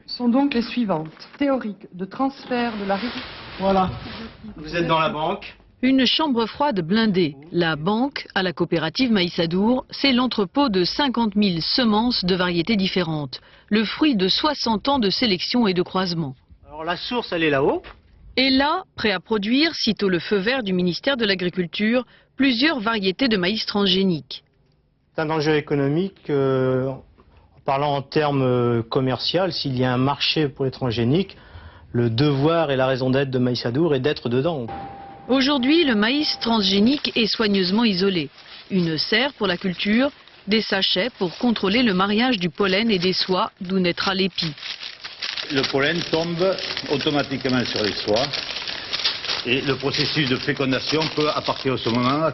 Sont donc les suivantes. Théorique de transfert de la rivière. Voilà, vous êtes dans la banque. Une chambre froide blindée. La banque, à la coopérative Maïsadour, c'est l'entrepôt de 50 000 semences de variétés différentes. Le fruit de 60 ans de sélection et de croisement. Alors la source, elle est là-haut. Et là, prêt à produire, sitôt le feu vert du ministère de l'Agriculture, plusieurs variétés de maïs transgéniques. C'est un enjeu économique, en parlant en termes commerciaux, s'il y a un marché pour les transgéniques, le devoir et la raison d'être de Maïsadour est d'être dedans. Aujourd'hui, le maïs transgénique est soigneusement isolé. Une serre pour la culture, des sachets pour contrôler le mariage du pollen et des soies, d'où naîtra l'épi. Le pollen tombe automatiquement sur les soies et le processus de fécondation peut à partir de ce moment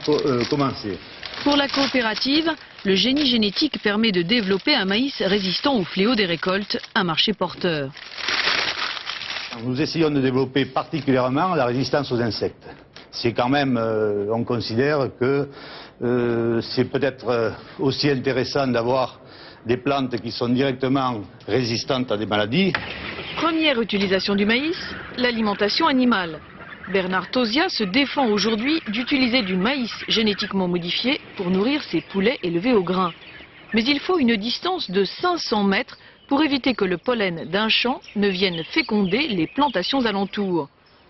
commencer. Pour la coopérative, le génie génétique permet de développer un maïs résistant aux fléaux des récoltes, un marché porteur. Nous essayons de développer particulièrement la résistance aux insectes. C'est quand même, on considère que c'est peut-être aussi intéressant d'avoir des plantes qui sont directement résistantes à des maladies. Première utilisation du maïs, l'alimentation animale. Bernard Tosia se défend aujourd'hui d'utiliser du maïs génétiquement modifié pour nourrir ses poulets élevés au grain. Mais il faut une distance de 500 mètres pour éviter que le pollen d'un champ ne vienne féconder les plantations alentours.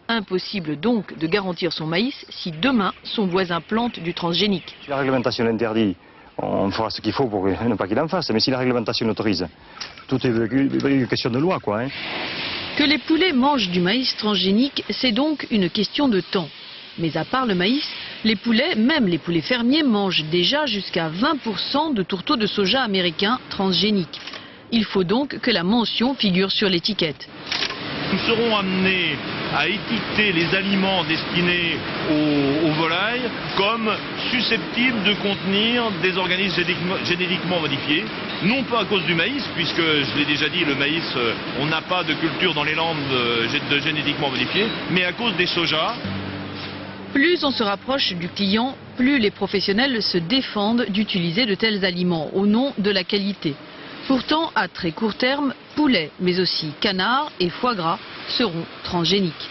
Impossible donc de garantir son maïs si demain son voisin plante du transgénique. Si la réglementation l'interdit, on fera ce qu'il faut pour ne pas qu'il en fasse. Mais si la réglementation l'autorise, tout est une question de loi, quoi. Que les poulets mangent du maïs transgénique, c'est donc une question de temps. Mais à part le maïs, les poulets, même les poulets fermiers, mangent déjà jusqu'à 20% de tourteaux de soja américains transgéniques. Il faut donc que la mention figure sur l'étiquette. Nous serons amenés à étiqueter les aliments destinés aux volailles comme susceptibles de contenir des organismes génétiquement modifiés. Non pas à cause du maïs, puisque je l'ai déjà dit, le maïs, on n'a pas de culture dans les landes de génétiquement modifiés, mais à cause des sojas. Plus on se rapproche du client, plus les professionnels se défendent d'utiliser de tels aliments au nom de la qualité. Pourtant, à très court terme, poulets, mais aussi canards et foie gras seront transgéniques.